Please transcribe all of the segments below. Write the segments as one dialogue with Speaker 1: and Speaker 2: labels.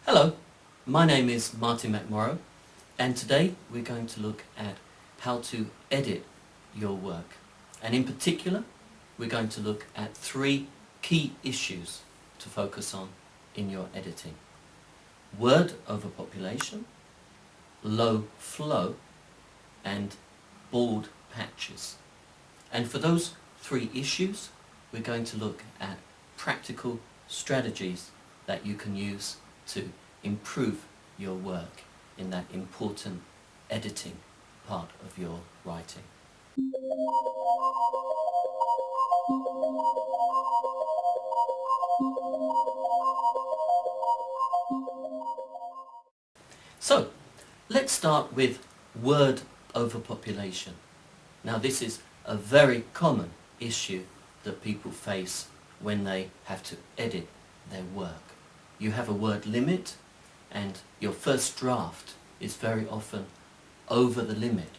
Speaker 1: Hello, my name is Martin McMorrow, and today we're going to look at how to edit your work. And in particular, we're going to look at three key issues to focus on in your editing. Word overpopulation, low flow, and bold patches. And for those three issues, we're going to look at practical strategies that you can use to improve your work in that important editing part of your writing. So, let's start with word overpopulation. Now, this is a very common issue that people face when they have to edit their work. You have a word limit, and your first draft is very often over the limit.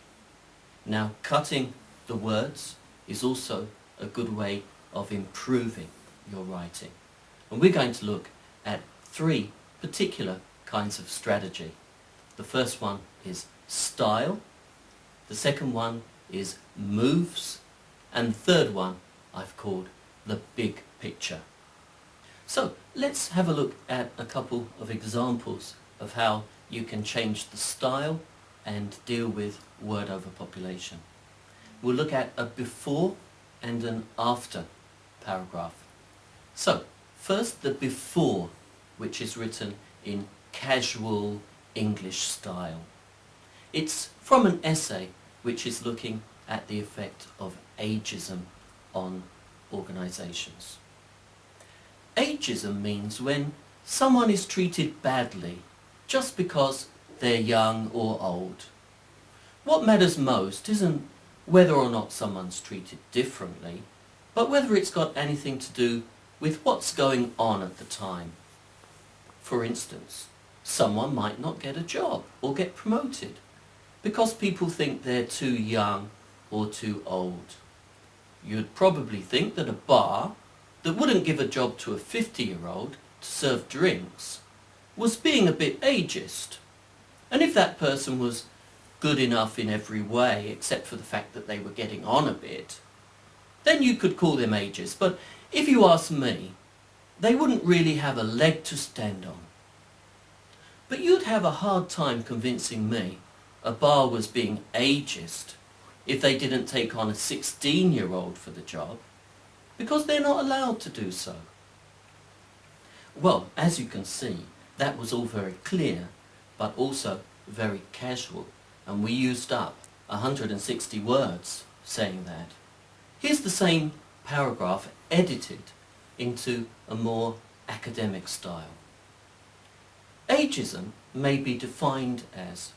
Speaker 1: Now, cutting the words is also a good way of improving your writing. And we're going to look at three particular kinds of strategy. The first one is style, the second one is moves, and the third one I've called the big picture. So let's have a look at a couple of examples of how you can change the style and deal with word overpopulation. We'll look at a before and an after paragraph. So first, the before, which is written in casual English style. It's from an essay which is looking at the effect of ageism on organizations. Ageism means when someone is treated badly just because they're young or old. What matters most isn't whether or not someone's treated differently, but whether it's got anything to do with what's going on at the time. For instance, someone might not get a job or get promoted because people think they're too young or too old. You'd probably think that a bar that wouldn't give a job to a 50-year-old to serve drinks was being a bit ageist. And if that person was good enough in every way except for the fact that they were getting on a bit, then you could call them ageist. But if you ask me, they wouldn't really have a leg to stand on. But you'd have a hard time convincing me a bar was being ageist if they didn't take on a 16-year-old for the job, because they're not allowed to do so. Well, as you can see, that was all very clear, but also very casual, and we used up 160 words saying that. Here's the same paragraph edited into a more academic style. Ageism may be defined as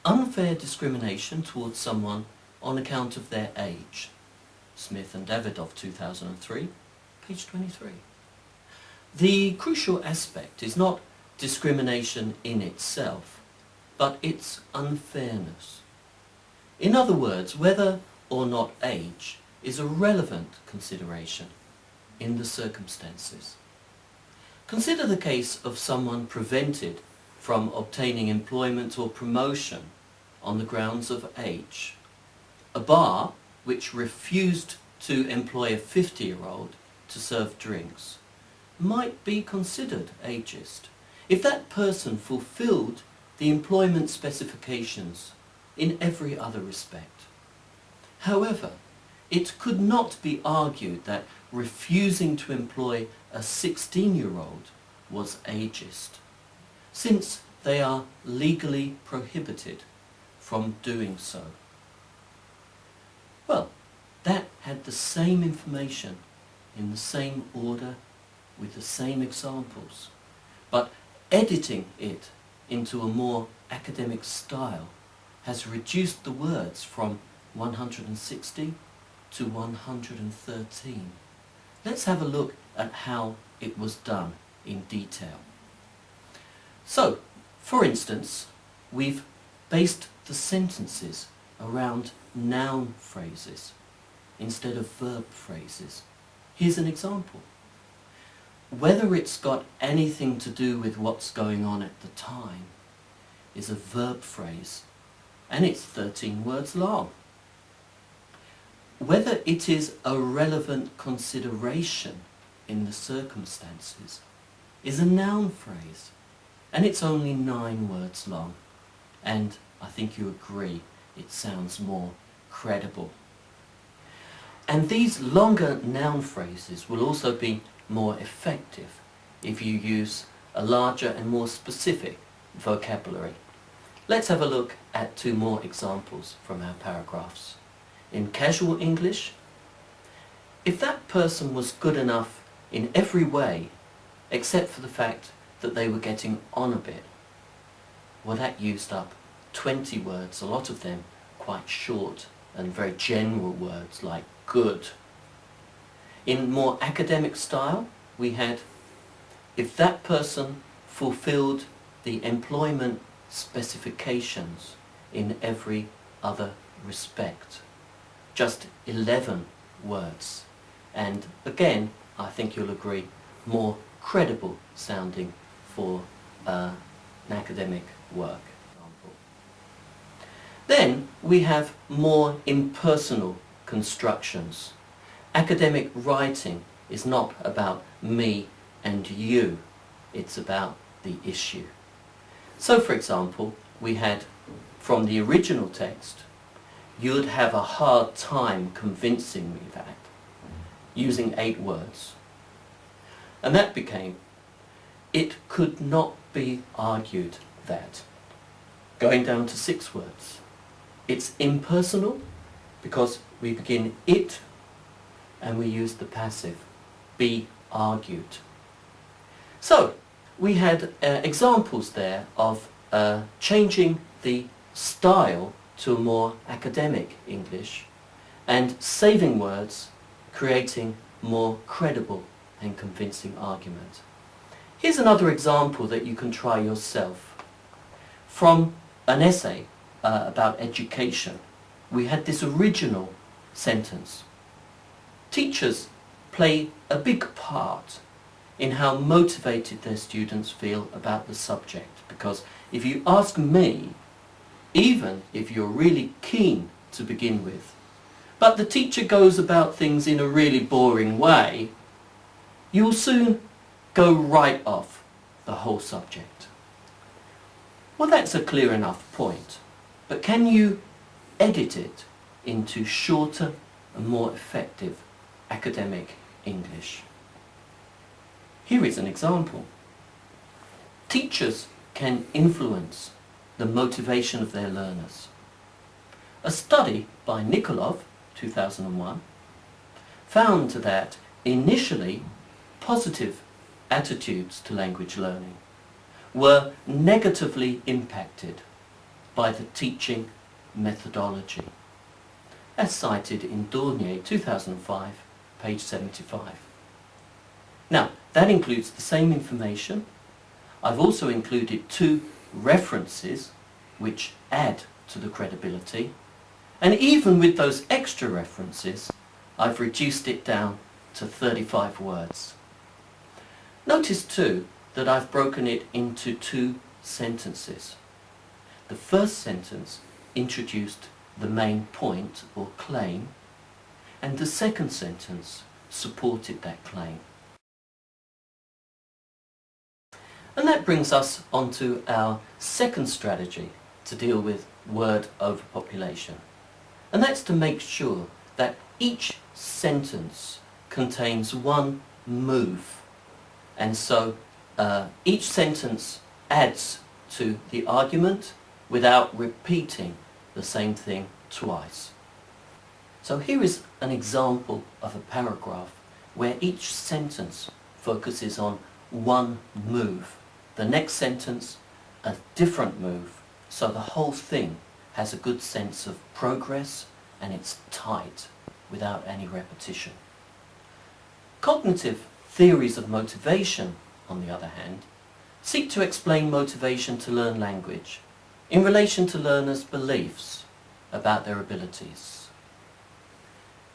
Speaker 1: unfair discrimination towards someone on account of their age. Smith Davidov, 2003, page 23. The crucial aspect is not discrimination in itself, but its unfairness. In other words, whether or not age is a relevant consideration in the circumstances. Consider the case of someone prevented from obtaining employment or promotion on the grounds of age. A bar which refused to employ a 50-year-old to serve drinks might be considered ageist if that person fulfilled the employment specifications in every other respect. However, it could not be argued that refusing to employ a 16-year-old was ageist, since they are legally prohibited from doing so. Well, that had the same information in the same order with the same examples, but editing it into a more academic style has reduced the words from 160 to 113. Let's have a look at how it was done in detail. So, for instance, we've based the sentences around noun phrases instead of verb phrases. Here's an example. whether it's got anything to do with what's going on at the time, is a verb phrase, and it's 13 words long. Whether it is a relevant consideration in the circumstances is a noun phrase, and it's only 9 words long, and I think you agree it sounds more credible. And these longer noun phrases will also be more effective if you use a larger and more specific vocabulary. Let's have a look at 2 more examples from our paragraphs. In casual English, if that person was good enough in every way except for the fact that they were getting on a bit, well, that used up 20 words, a lot of them quite short and very general words like good. In more academic style, we had, if that person fulfilled the employment specifications in every other respect. Just 11 words. And again, I think you'll agree, more credible sounding for an academic work. Then we have more impersonal constructions. Academic writing is not about me and you, it's about the issue. So for example, we had from the original text, you'd have a hard time convincing me that, using 8 words. And that became, it could not be argued that, going down to 6 words. It's impersonal because we begin it and we use the passive, be argued. So we had examples there of changing the style to a more academic English and saving words, creating more credible and convincing argument. Here's another example that you can try yourself. From an essay about education, we had this original sentence. Teachers play a big part in how motivated their students feel about the subject, because if you ask me, even if you're really keen to begin with, but the teacher goes about things in a really boring way, you'll soon go right off the whole subject. Well, that's a clear enough point, but can you edit it into shorter and more effective academic English? Here is an example. Teachers can influence the motivation of their learners. A study by Nikolov, 2001, found that initially positive attitudes to language learning were negatively impacted by the teaching methodology, as cited in Dornier, 2005, page 75. Now, that includes the same information. I've also included 2 references which add to the credibility, and even with those extra references, I've reduced it down to 35 words. Notice too that I've broken it into 2 sentences. The first sentence introduced the main point or claim, and the second sentence supported that claim. And that brings us onto our second strategy to deal with word overpopulation. And that's to make sure that each sentence contains one move. And so each sentence adds to the argument without repeating the same thing twice. So here is an example of a paragraph where each sentence focuses on one move. The next sentence, a different move, so the whole thing has a good sense of progress and it's tight without any repetition. Cognitive theories of motivation, on the other hand, seek to explain motivation to learn language in relation to learners' beliefs about their abilities.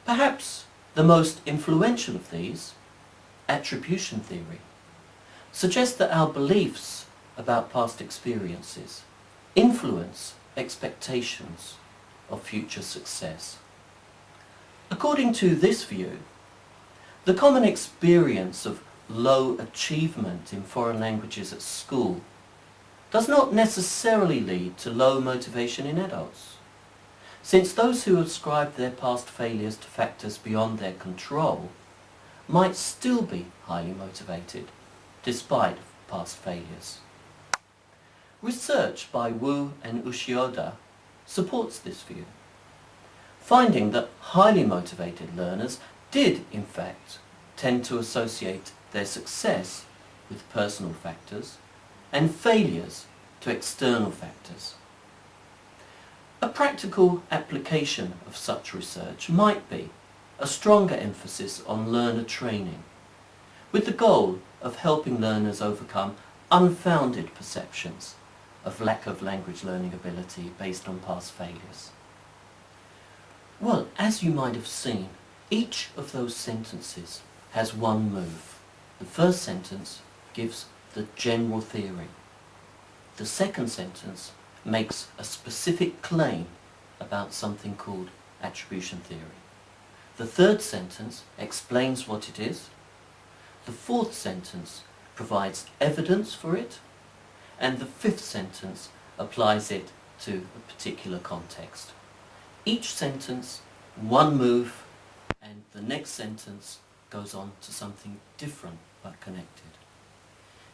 Speaker 1: Perhaps the most influential of these attribution theory, suggests that our beliefs about past experiences influence expectations of future success. According to this view, the common experience of low achievement in foreign languages at school does not necessarily lead to low motivation in adults, since those who ascribe their past failures to factors beyond their control might still be highly motivated despite past failures. Research by Wu and Ushioda supports this view, finding that highly motivated learners did, in fact, tend to associate their success with personal factors and failures to external factors. A practical application of such research might be a stronger emphasis on learner training, with the goal of helping learners overcome unfounded perceptions of lack of language learning ability based on past failures. Well, as you might have seen, each of those sentences has one move. The first sentence gives the general theory. The second sentence makes a specific claim about something called attribution theory. The third sentence explains what it is. The fourth sentence provides evidence for it. And the fifth sentence applies it to a particular context. Each sentence, one move, and the next sentence goes on to something different but connected.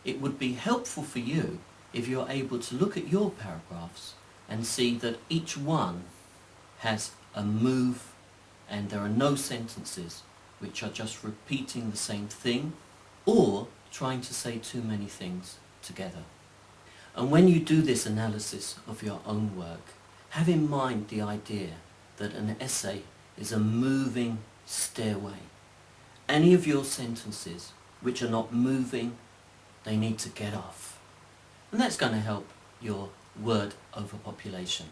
Speaker 1: It would be helpful for you if you're able to look at your paragraphs and see that each one has a move and there are no sentences which are just repeating the same thing or trying to say too many things together. And when you do this analysis of your own work, have in mind the idea that an essay is a moving stairway. Any of your sentences which are not moving, they need to get off. And that's going to help your word overpopulation.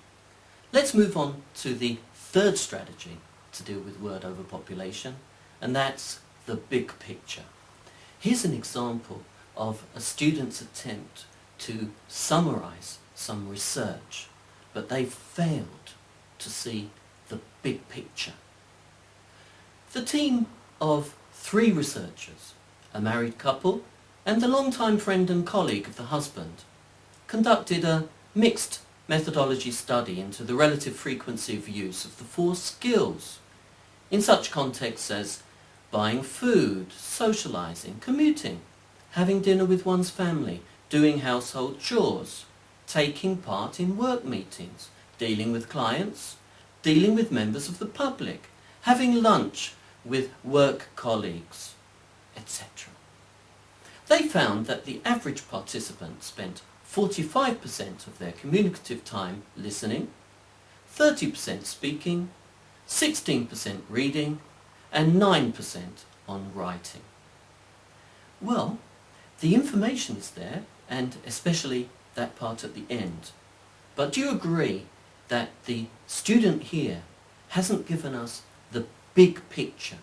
Speaker 1: Let's move on to the third strategy to deal with word overpopulation, and that's the big picture. Here's an example of a student's attempt to summarize some research, but they failed to see the big picture. The team of 3 researchers, a married couple and the longtime friend and colleague of the husband, conducted a mixed methodology study into the relative frequency of use of the 4 skills in such contexts as buying food, socializing, commuting, having dinner with one's family, doing household chores, taking part in work meetings, dealing with clients, dealing with members of the public, having lunch with work colleagues, etc. They found that the average participant spent 45% of their communicative time listening, 30% speaking, 16% reading, and 9% on writing. Well, the information is there, and especially that part at the end. But do you agree that the student here hasn't given us the big picture?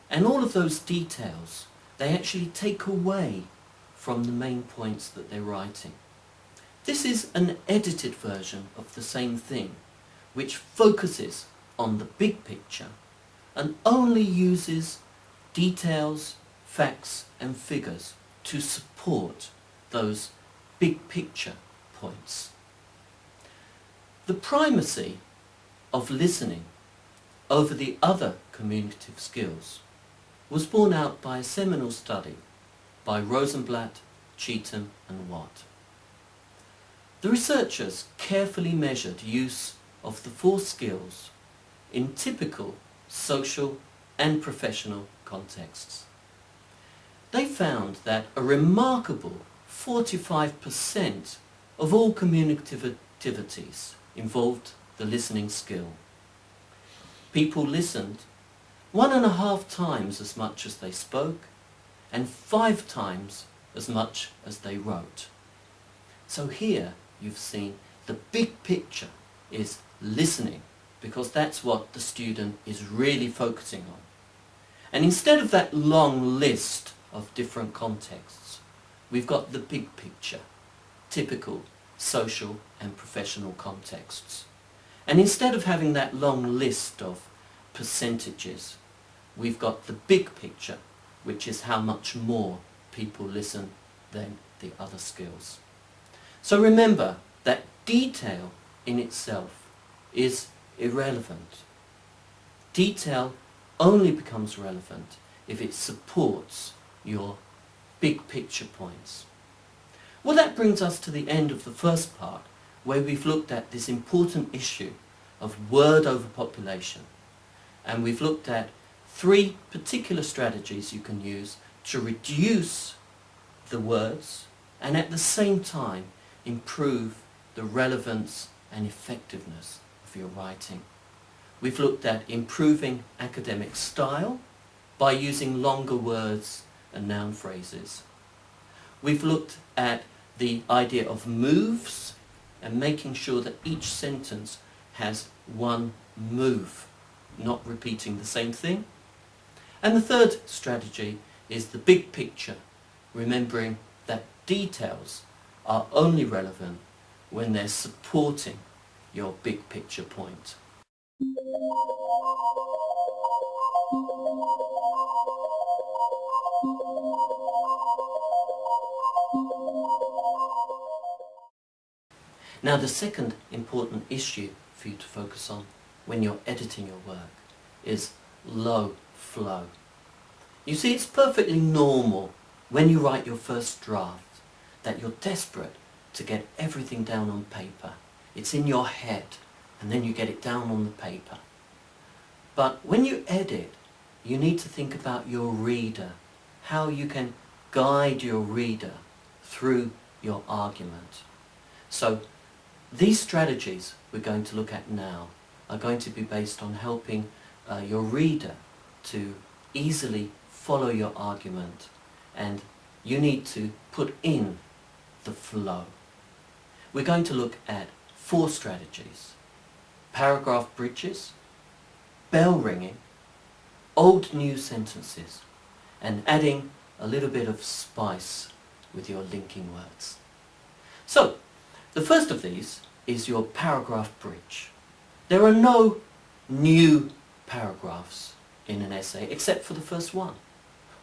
Speaker 1: And all of those details, they actually take away from the main points that they're writing. This is an edited version of the same thing, which focuses on the big picture and only uses details, facts and figures to support those big picture points. The primacy of listening over the other communicative skills was borne out by a seminal study by Rosenblatt, Cheetham and Watt. The researchers carefully measured use of the 4 skills in typical social and professional contexts. They found that a remarkable 45% of all communicative activities involved the listening skill. People listened 1.5 times as much as they spoke and 5 times as much as they wrote. So here you've seen the big picture is listening, because that's what the student is really focusing on. And instead of that long list of different contexts. We've got the big picture, typical social and professional contexts. And instead of having that long list of percentages, we've got the big picture, which is how much more people listen than the other skills. So remember that detail in itself is irrelevant. Detail only becomes relevant if it supports your big picture points. Well, that brings us to the end of the first part, where we've looked at this important issue of word overpopulation. And we've looked at 3 particular strategies you can use to reduce the words and at the same time improve the relevance and effectiveness of your writing. We've looked at improving academic style by using longer words and noun phrases. We've looked at the idea of moves and making sure that each sentence has one move, not repeating the same thing. And the third strategy is the big picture, remembering that details are only relevant when they're supporting your big picture point. Now, the second important issue for you to focus on when you're editing your work is low flow. You see, it's perfectly normal when you write your first draft that you're desperate to get everything down on paper. It's in your head, and then you get it down on the paper. But when you edit, you need to think about your reader, how you can guide your reader through your argument. So these strategies we're going to look at now are going to be based on helping your reader to easily follow your argument, and you need to put in the flow. We're going to look at 4 strategies: paragraph bridges, bell ringing, old new sentences, and adding a little bit of spice with your linking words. So, the first of these is your paragraph bridge. There are no new paragraphs in an essay except for the first one.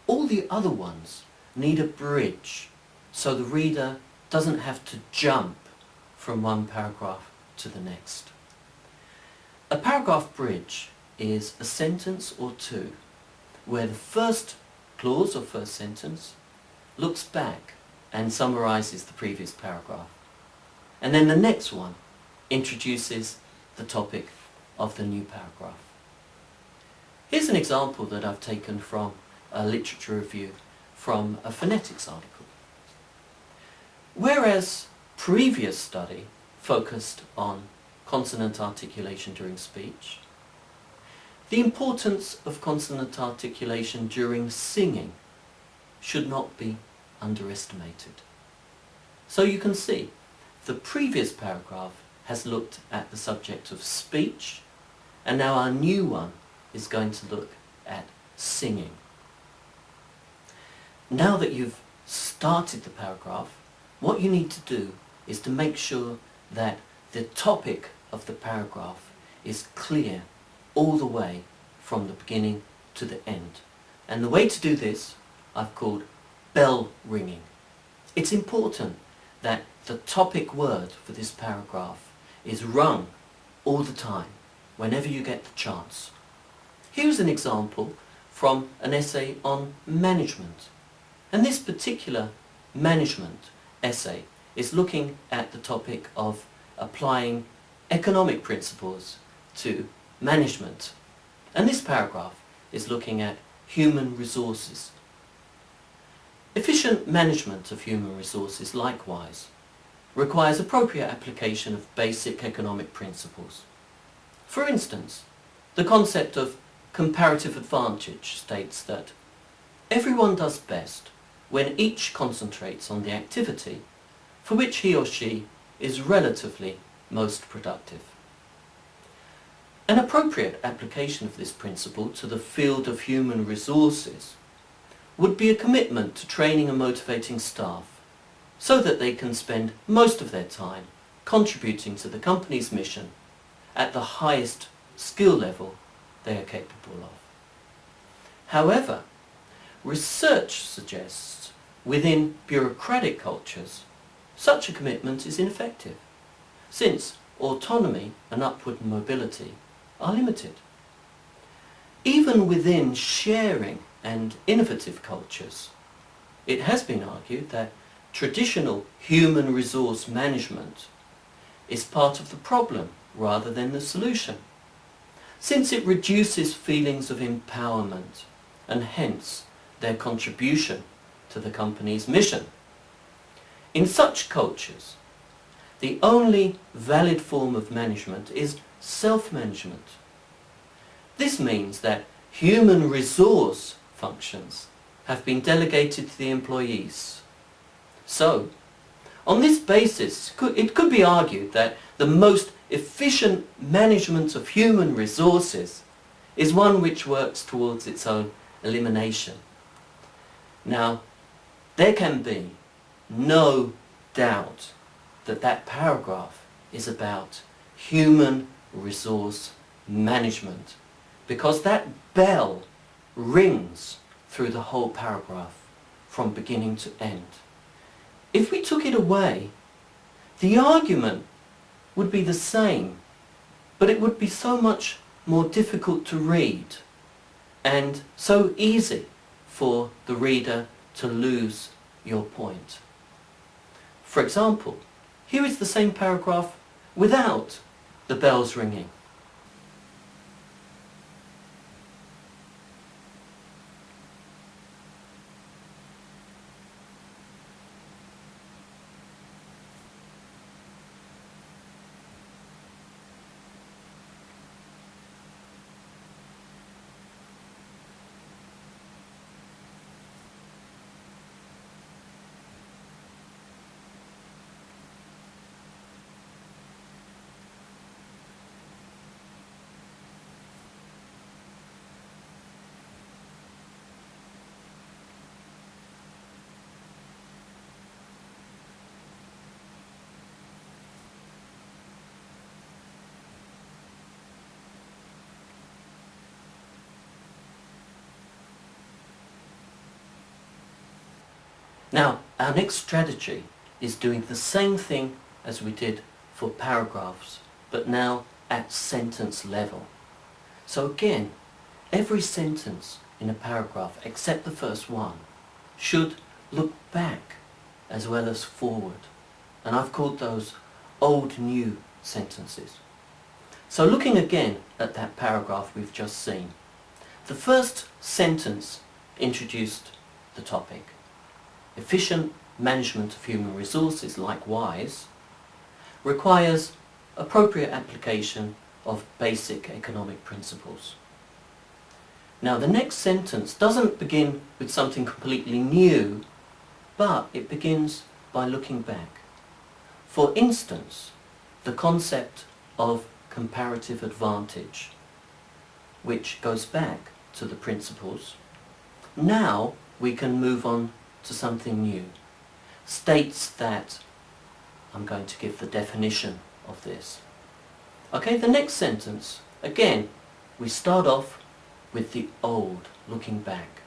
Speaker 1: All the other ones need a bridge so the reader doesn't have to jump from one paragraph to the next. A paragraph bridge is a sentence or 2 where the first clause or first sentence looks back and summarizes the previous paragraph. And then the next one introduces the topic of the new paragraph. Here's an example that I've taken from a literature review from a phonetics article. Whereas previous study focused on consonant articulation during speech, the importance of consonant articulation during singing should not be underestimated. So you can see the previous paragraph has looked at the subject of speech, and now our new one is going to look at singing. Now that you've started the paragraph, what you need to do is to make sure that the topic of the paragraph is clear all the way from the beginning to the end. And the way to do this I've called bell ringing. It's important that the topic word for this paragraph is rung all the time, whenever you get the chance. Here's an example from an essay on management. And this particular management essay is looking at the topic of applying economic principles to management. And this paragraph is looking at human resources. Efficient management of human resources, likewise, requires appropriate application of basic economic principles. For instance, the concept of comparative advantage states that everyone does best when each concentrates on the activity for which he or she is relatively most productive. An appropriate application of this principle to the field of human resources would be a commitment to training and motivating staff so that they can spend most of their time contributing to the company's mission at the highest skill level they are capable of. However, research suggests within bureaucratic cultures such a commitment is ineffective, since autonomy and upward mobility are limited. Even within sharing and innovative cultures, it has been argued that traditional human resource management is part of the problem rather than the solution, since it reduces feelings of empowerment and hence their contribution to the company's mission. In such cultures, the only valid form of management is self-management. This means that human resource functions have been delegated to the employees. So, on this basis, it could be argued that the most efficient management of human resources is one which works towards its own elimination. Now, there can be no doubt that that paragraph is about human resource management, because that bell rings through the whole paragraph from beginning to end. If we took it away, the argument would be the same, but it would be so much more difficult to read and so easy for the reader to lose your point. For example, here is the same paragraph without the bells ringing. Now, our next strategy is doing the same thing as we did for paragraphs, but now at sentence level. So again, every sentence in a paragraph, except the first one, should look back as well as forward. And I've called those old-new sentences. So looking again at that paragraph we've just seen, the first sentence introduced the topic. Efficient management of human resources, likewise, requires appropriate application of basic economic principles. Now, the next sentence doesn't begin with something completely new, but it begins by looking back. For instance, the concept of comparative advantage, which goes back to the principles. Now we can move on to something new. States that, I'm going to give the definition of this. Okay, the next sentence, again, we start off with the old, looking back.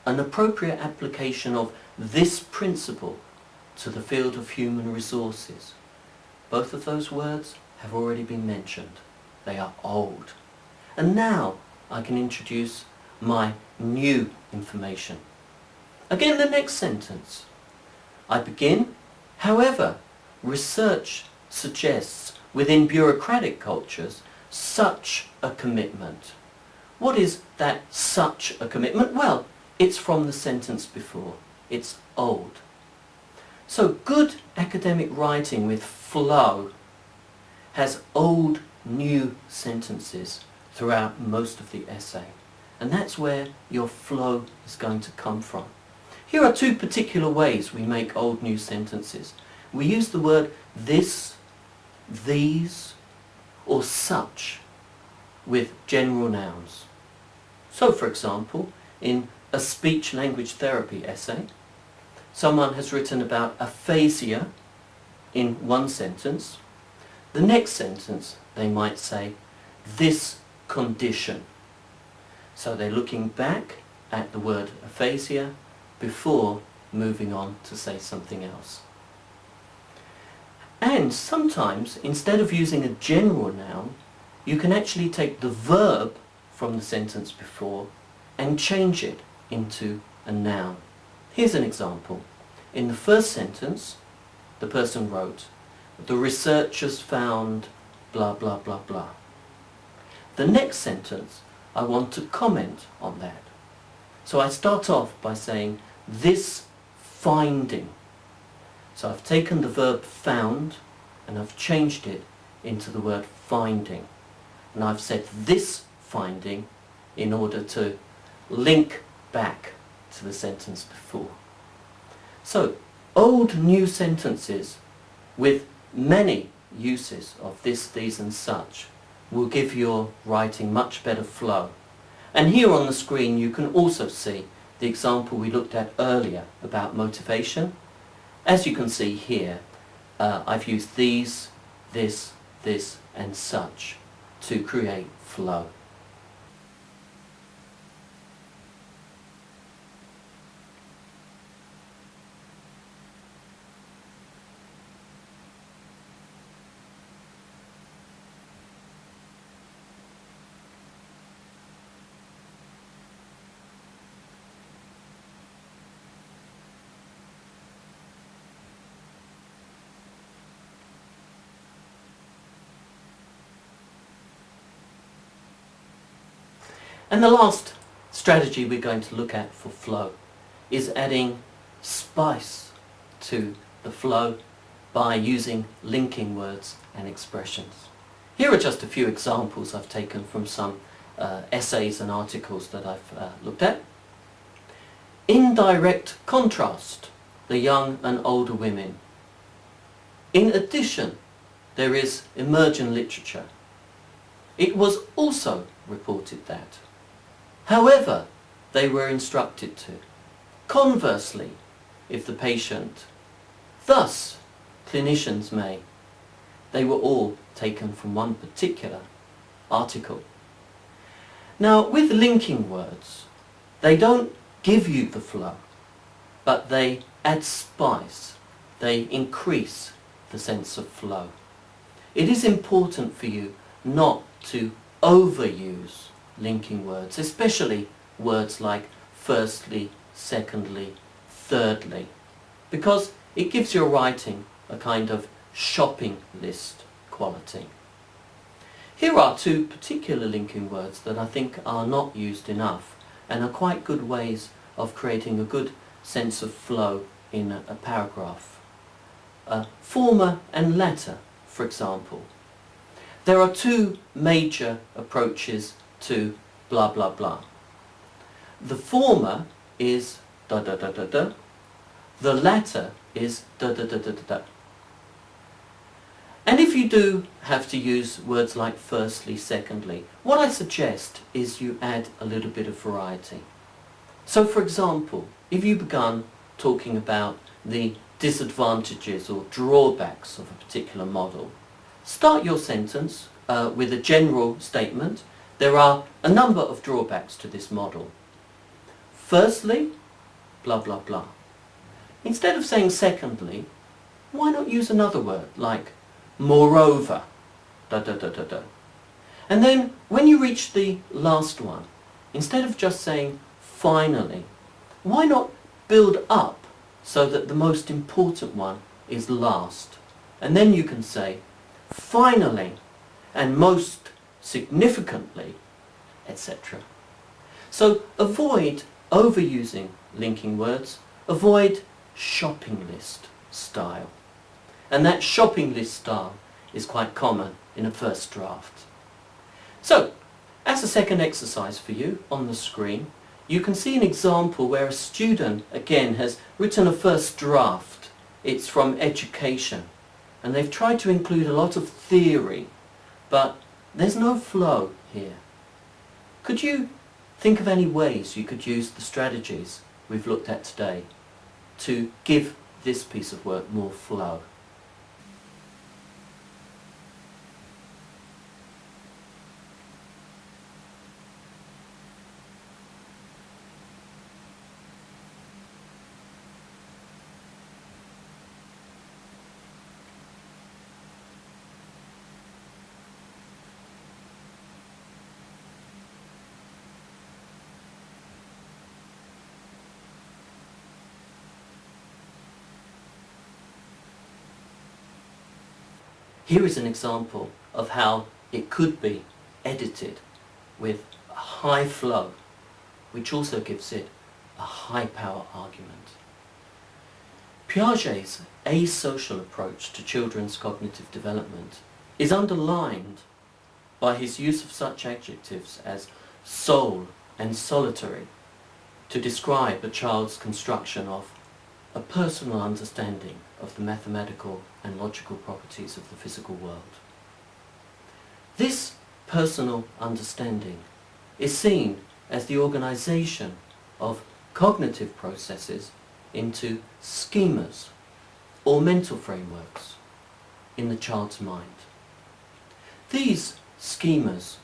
Speaker 1: An appropriate application of this principle to the field of human resources. Both of those words have already been mentioned. They are old. And now I can introduce my new information. Again, the next sentence. I begin, however, research suggests within bureaucratic cultures such a commitment. What is that such a commitment? Well, it's from the sentence before. It's old. So good academic writing with flow has old, new sentences throughout most of the essay. And that's where your flow is going to come from. Here are two particular ways we make old, new sentences. We use the word this, these, or such with general nouns. So, for example, in a speech-language therapy essay. Someone has written about aphasia in one sentence. The next sentence, they might say, this condition. So they're looking back at the word aphasia before moving on to say something else. And sometimes, instead of using a general noun, you can actually take the verb from the sentence before and change it into a noun. Here's an example. In the first sentence, the person wrote, the researchers found blah blah blah blah. The next sentence, I want to comment on that. So I start off by saying, this finding. So I've taken the verb found and I've changed it into the word finding. And I've said this finding in order to link back to the sentence before. So, old new sentences with many uses of this, these and such will give your writing much better flow. And here on the screen you can also see the example we looked at earlier about motivation. As you can see here, I've used these, this, this and such to create flow. And the last strategy we're going to look at for flow is adding spice to the flow by using linking words and expressions. Here are just a few examples I've taken from some essays and articles that I've looked at. In direct contrast, the young and older women. In addition, there is emergent literature. It was also reported that. However, they were instructed to. Conversely, if the patient, thus, clinicians may. They were all taken from one particular article. Now, with linking words, they don't give you the flow, but they add spice. They increase the sense of flow. It is important for you not to overuse linking words, especially words like firstly, secondly, thirdly, because it gives your writing a kind of shopping list quality. Here are two particular linking words that I think are not used enough and are quite good ways of creating a good sense of flow in a paragraph. Former and latter, for example. There are two major approaches to blah blah blah. The former is da da da da da. The latter is da da da da da da. And if you do have to use words like firstly, secondly, what I suggest is you add a little bit of variety. So for example, if you began talking about the disadvantages or drawbacks of a particular model, start your sentence with a general statement. There are a number of drawbacks to this model. Firstly, blah blah blah. Instead of saying secondly, why not use another word like moreover, da da da da da. And then when you reach the last one, instead of just saying finally, why not build up so that the most important one is last? And then you can say finally and most significantly, etc. So avoid overusing linking words, avoid shopping list style. And that shopping list style is quite common in a first draft. So, as a second exercise for you on the screen, you can see an example where a student again has written a first draft. It's from education, and they've tried to include a lot of theory, but there's no flow here. Could you think of any ways you could use the strategies we've looked at today to give this piece of work more flow. Here is an example of how it could be edited with a high flow, which also gives it a high power argument. Piaget's asocial approach to children's cognitive development is underlined by his use of such adjectives as sole and solitary to describe a child's construction of a personal understanding of the mathematical and logical properties of the physical world. This personal understanding is seen as the organization of cognitive processes into schemas or mental frameworks in the child's mind. These schemas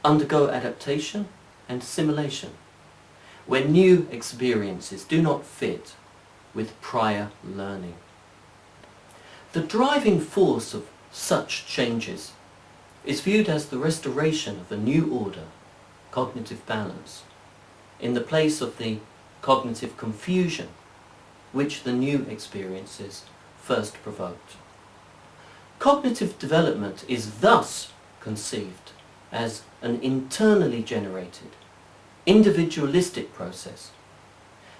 Speaker 1: undergo adaptation and assimilation when new experiences do not fit with prior learning. The driving force of such changes is viewed as the restoration of a new order, cognitive balance, in the place of the cognitive confusion which the new experiences first provoked. Cognitive development is thus conceived as an internally generated, individualistic process,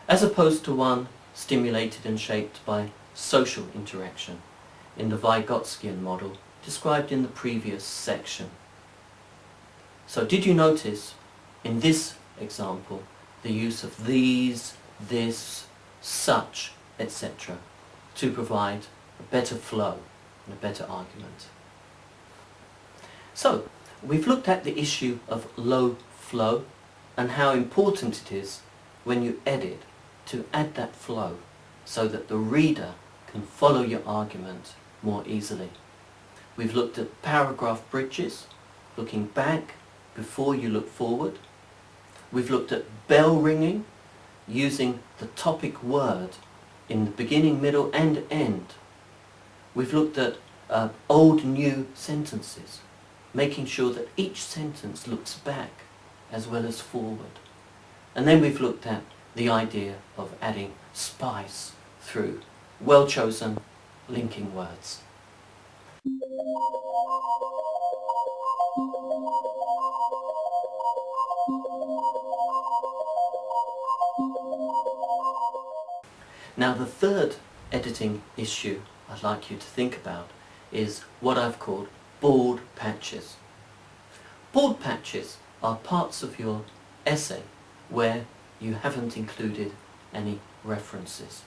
Speaker 1: as opposed to one stimulated and shaped by social interaction in the Vygotskian model described in the previous section. So did you notice in this example the use of these, this, such, etc. to provide a better flow and a better argument? So we've looked at the issue of low flow and how important it is when you edit to add that flow so that the reader can follow your argument more easily. We've looked at paragraph bridges, looking back before you look forward. We've looked at bell ringing, using the topic word in the beginning, middle and end. We've looked at old-new sentences, making sure that each sentence looks back as well as forward. And then we've looked at the idea of adding spice through well-chosen linking words. Now the third editing issue I'd like you to think about is what I've called bald patches. Bald patches are parts of your essay where you haven't included any references.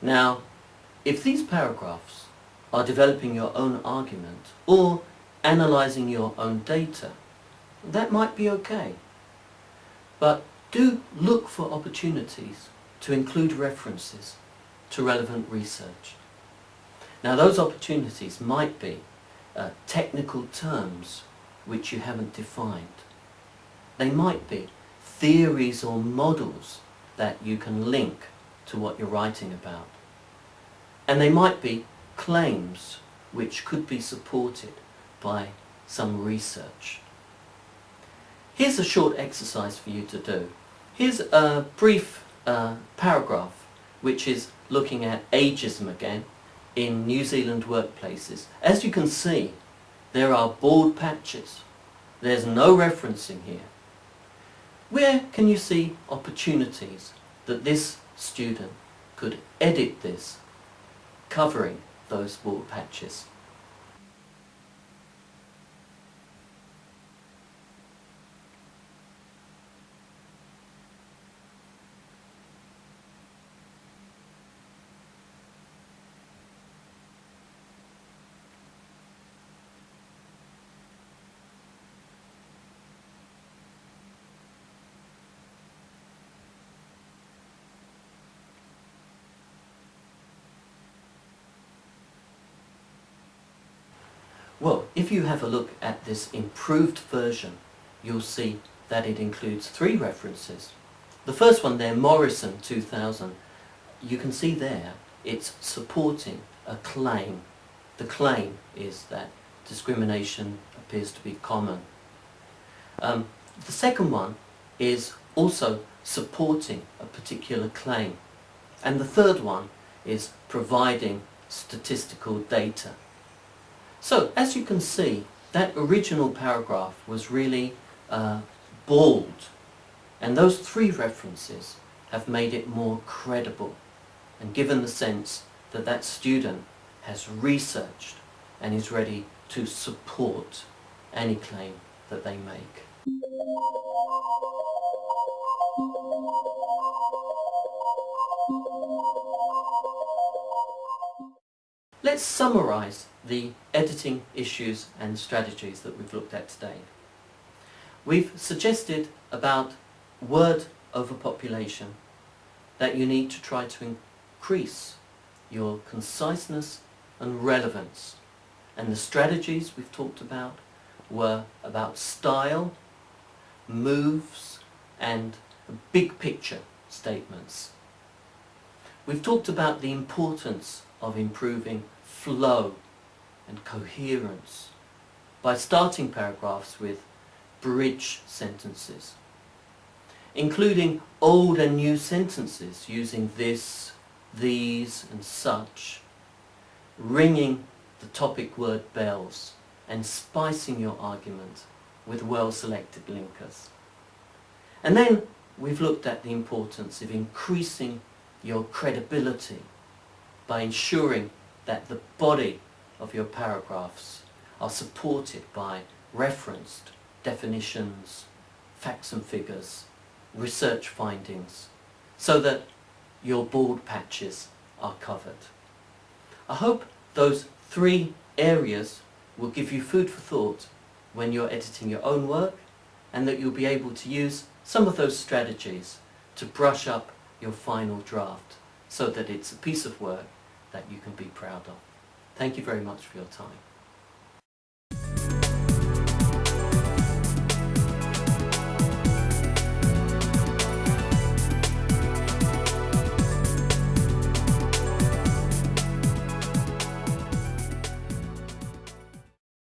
Speaker 1: Now, if these paragraphs are developing your own argument or analysing your own data, that might be okay. But do look for opportunities to include references to relevant research. Now those opportunities might be technical terms which you haven't defined. They might be theories or models that you can link to what you're writing about. And they might be claims which could be supported by some research. Here's a short exercise for you to do. Here's a brief paragraph which is looking at ageism again in New Zealand workplaces. As you can see, there are bald patches. There's no referencing here. Where can you see opportunities that this student could edit this, covering those bald patches? Well, if you have a look at this improved version, you'll see that it includes 3 references. The first one there, Morrison 2000, you can see there it's supporting a claim. The claim is that discrimination appears to be common. The second one is also supporting a particular claim. And the third one is providing statistical data. So, as you can see, that original paragraph was really bald, and those 3 references have made it more credible and given the sense that that student has researched and is ready to support any claim that they make. Let's summarise the editing issues and strategies that we've looked at today. We've suggested about word overpopulation, that you need to try to increase your conciseness and relevance. And the strategies we've talked about were about style, moves, and big picture statements. We've talked about the importance of improving flow and coherence by starting paragraphs with bridge sentences, including old and new sentences using this, these and such, ringing the topic word bells and spicing your argument with well-selected linkers. And then we've looked at the importance of increasing your credibility by ensuring that the body of your paragraphs are supported by referenced definitions, facts and figures, research findings, so that your bald patches are covered. I hope those 3 areas will give you food for thought when you're editing your own work, and that you'll be able to use some of those strategies to brush up your final draft so that it's a piece of work that you can be proud of. Thank you very much for your time.